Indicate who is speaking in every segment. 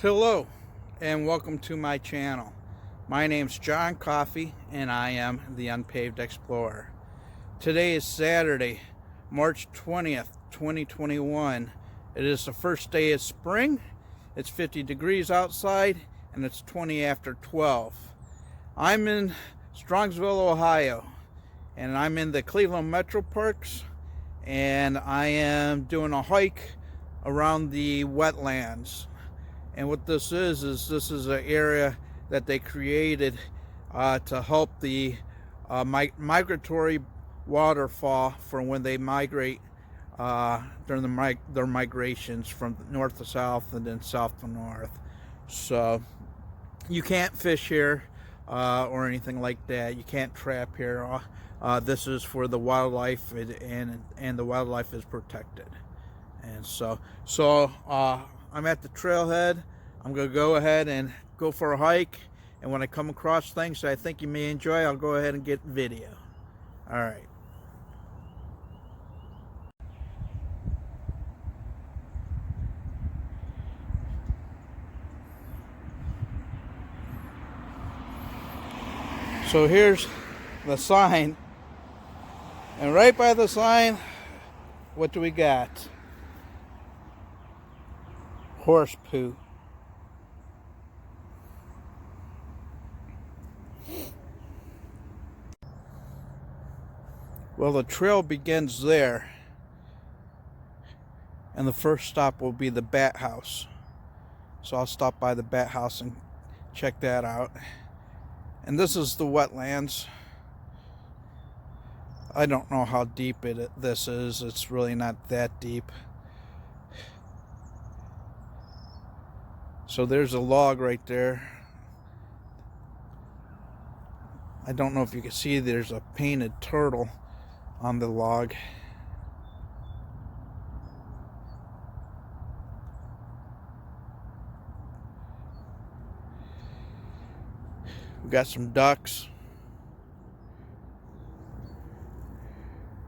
Speaker 1: Hello and welcome to my channel. My name's John Coffey and I am the Unpaved Explorer. Today is Saturday, March 20th, 2021. It is the first day of spring. It's 50 degrees outside and it's 20 after 12. I'm in Strongsville, Ohio, and I'm in the Cleveland Metro Parks, and I am doing a hike around the wetlands. And what this is this is an area that they created to help the migratory waterfall for when they migrate during their migrations from north to south and then south to north. So you can't fish here or anything like that. You can't trap here. This is for the wildlife, and the wildlife is protected. And so I'm at the trailhead. I'm going to go ahead and go for a hike. And when I come across things that I think you may enjoy, I'll go ahead and get video. All right. So here's the sign. And right by the sign, what do we got? Horse poo. Well, the trail begins there, and the first stop will be the bat house. So I'll stop by the bat house and check that out. And this is the wetlands. I don't know how deep this is. It's really not that deep. So there's a log right there. I don't know if you can see, there's a painted turtle on the log. We got some ducks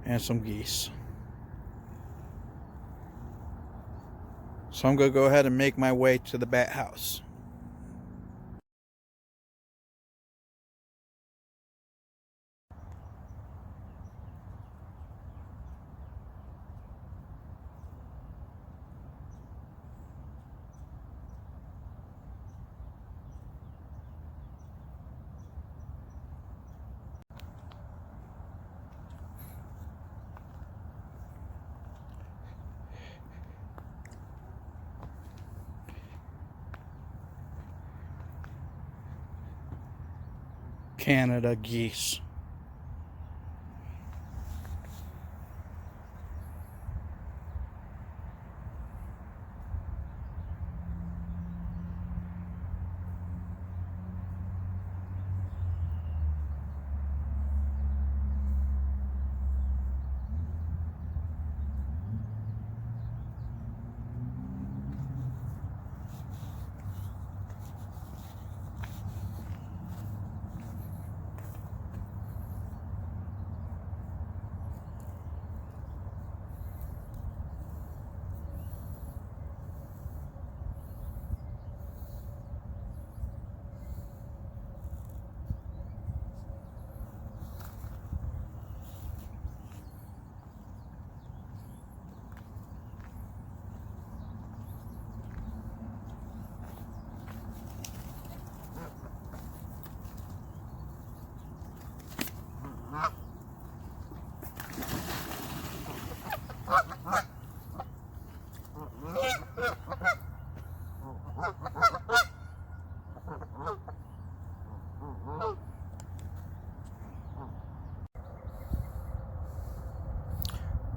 Speaker 1: and some geese. So I'm going to go ahead and make my way to the bat house. Canada geese.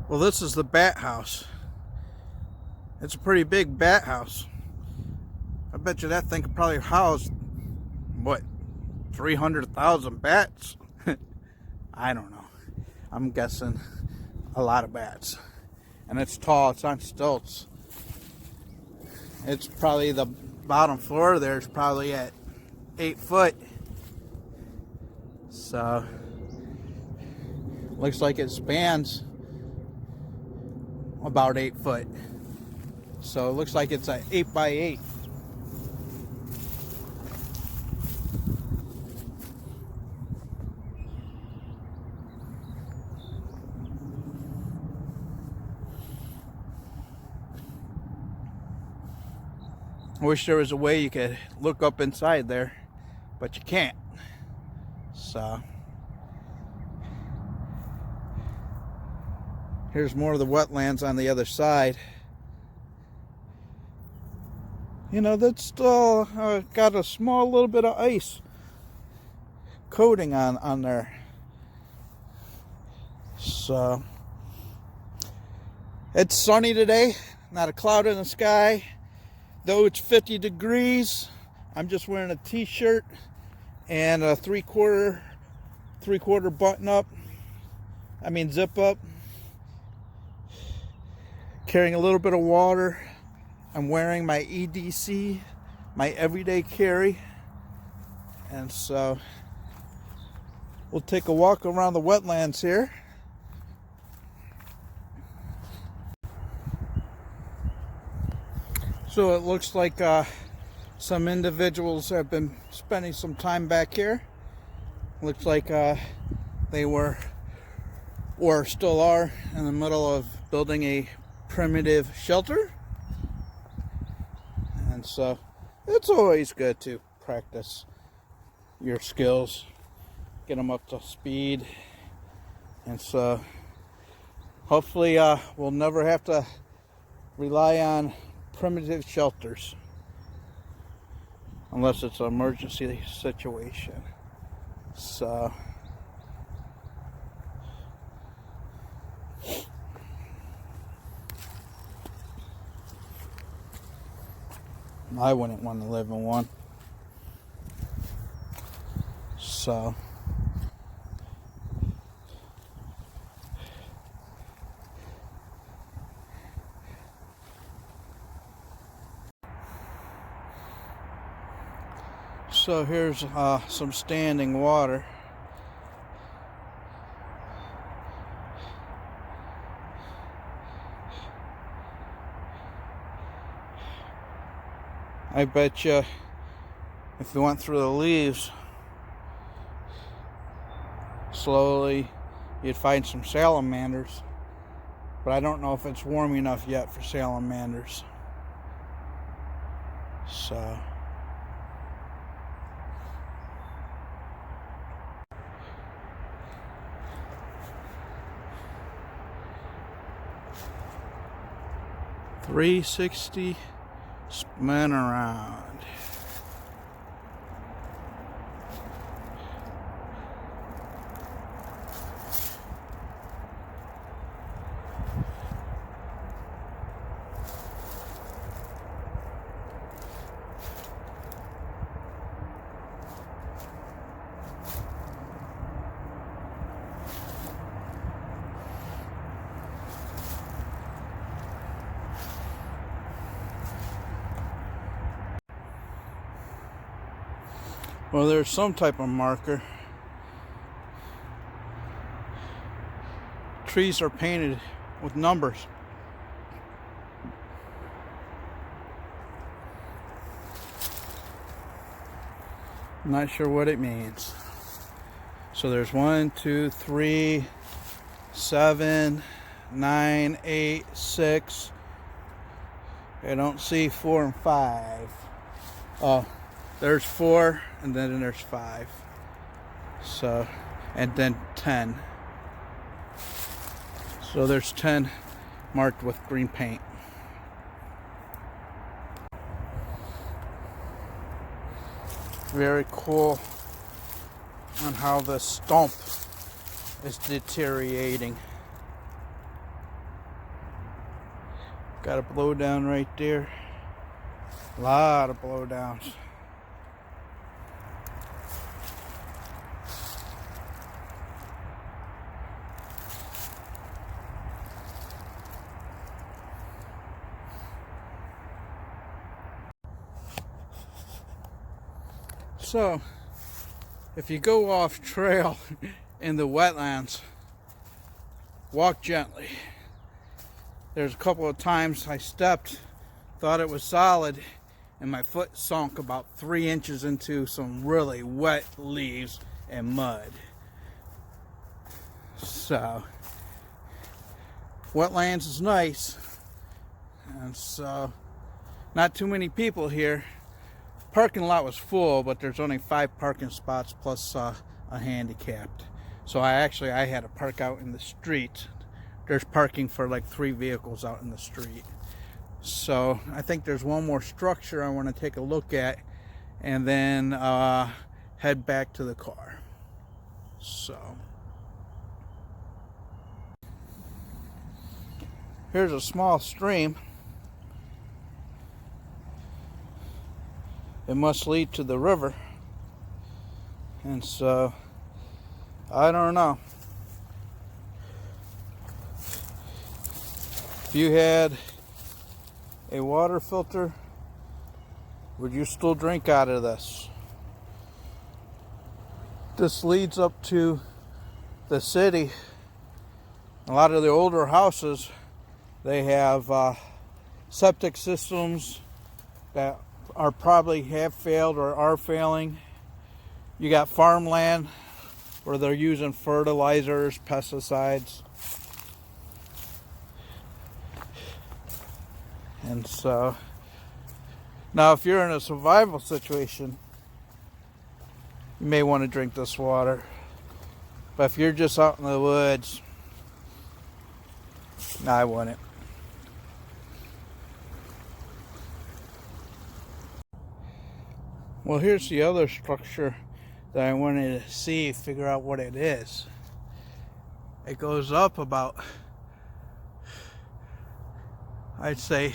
Speaker 1: Well, this is the bat house. It's a pretty big bat house. I bet you that thing could probably house, what, 300,000 bats? I don't know. I'm guessing a lot of bats. And it's tall, it's on stilts. It's probably, the bottom floor there is probably at 8 foot. So, looks like it spans about 8 foot. So it looks like it's an 8 by 8. I wish there was a way you could look up inside there, but you can't. So here's more of the wetlands on the other side. You know, that's still got a small little bit of ice coating on there. So it's sunny today, not a cloud in the sky. Though it's 50 degrees, I'm just wearing a t-shirt and a three-quarter button up. Zip up. Carrying a little bit of water. I'm wearing my EDC, my everyday carry. And so we'll take a walk around the wetlands here. So it looks like some individuals have been spending some time back here. Looks like they were, or still are, in the middle of building a primitive shelter. And so it's always good to practice your skills, get them up to speed. And so hopefully we'll never have to rely on primitive shelters unless it's an emergency situation. So I wouldn't want to live in one. So here's some standing water. I bet you if you went through the leaves slowly, you'd find some salamanders. But I don't know if it's warm enough yet for salamanders. So .360 spin around. Well, there's some type of marker. Trees are painted with numbers. I'm not sure what it means. So there's 1, 2, 3, 7, 9, 8, 6. I don't see 4 and 5. Oh, there's 4 and then there's 5. So, and then 10. So there's 10 marked with green paint. Very cool on how the stump is deteriorating. Got a blowdown right there. A lot of blowdowns. So, if you go off trail in the wetlands, walk gently. There's a couple of times I stepped, thought it was solid, and my foot sunk about 3 inches into some really wet leaves and mud. So, wetlands is nice, and so Not too many people here. Parking lot was full, but there's only 5 parking spots plus a handicapped. So I had to park out in the street. There's parking for like 3 vehicles out in the street. So I think there's one more structure I want to take a look at, and then head back to the car. So here's a small stream. It must lead to the river. And so I don't know. If you had a water filter, would you still drink out of this? This leads up to the city. A lot of the older houses, they have septic systems that are probably have failed or are failing. You got farmland where they're using fertilizers, pesticides. And so, now if you're in a survival situation, you may want to drink this water. But if you're just out in the woods, no, I wouldn't. Well, here's the other structure that I wanted to see, figure out what it is. It goes up about, I'd say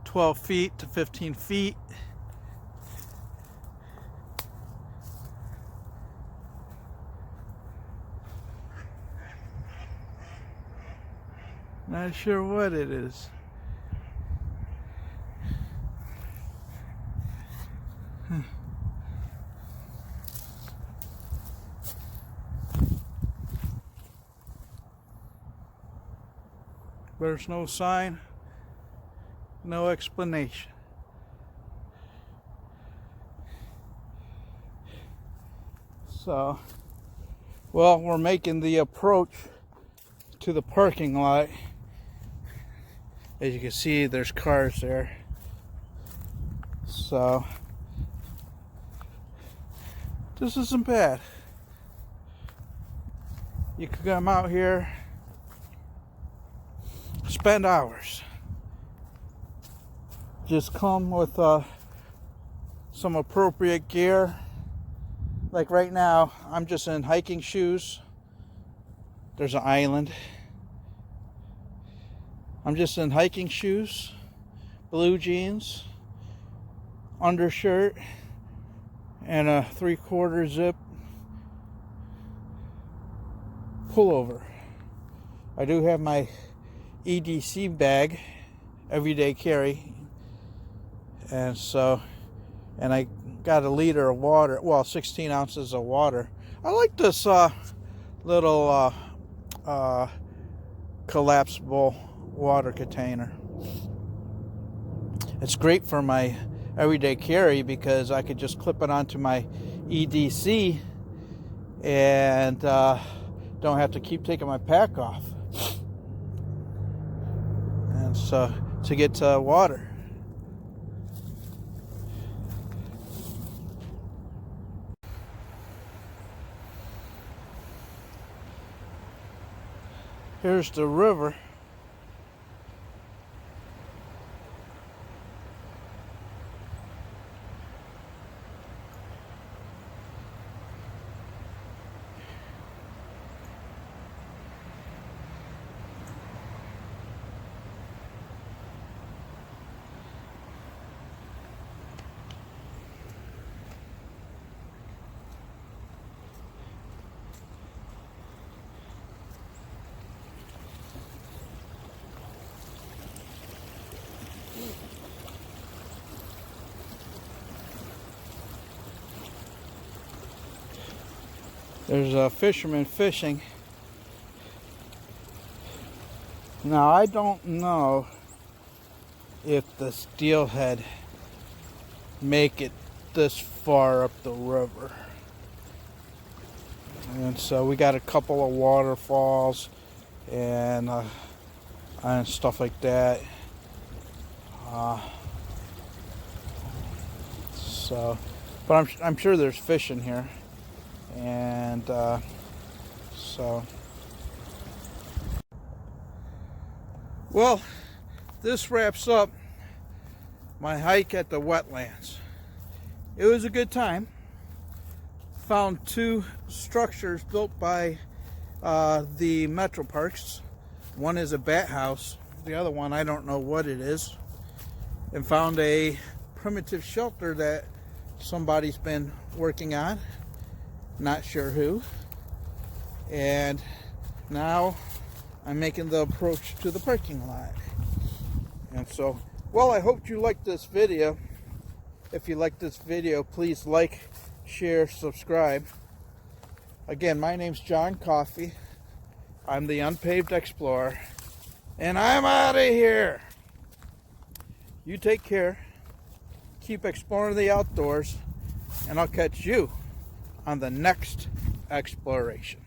Speaker 1: 12 feet to 15 feet. Not sure what it is. There's no sign, no explanation. So, well, we're making the approach to the parking lot. As you can see, there's cars there. So, this isn't bad. You could come out here, spend hours. Just come with some appropriate gear. Like right now, I'm just in hiking shoes. There's an island. I'm just in hiking shoes, blue jeans, undershirt, and a 3/4 zip pullover. I do have my EDC bag, everyday carry, and I got a liter of water, well, 16 ounces of water. I like this little collapsible water container. It's great for my everyday carry because I could just clip it onto my EDC and don't have to keep taking my pack off. And so to get to water. Here's the river. There's a fisherman fishing. Now I don't know if the steelhead make it this far up the river. And so we got a couple of waterfalls and stuff like that. So, but I'm sure there's fish in here, and so. Well, this wraps up my hike at the wetlands. It was a good time. Found 2 structures built by the metro parks. One is a bat house, the other one I don't know what it is. And found a primitive shelter that somebody's been working on, not sure who. And now I'm making the approach to the parking lot. And so, well, I hope you liked this video. If you liked this video, please like, share, subscribe. Again, my name's John Coffey. I'm the Unpaved Explorer, and I'm out of here. You take care, keep exploring the outdoors, and I'll catch you on the next exploration.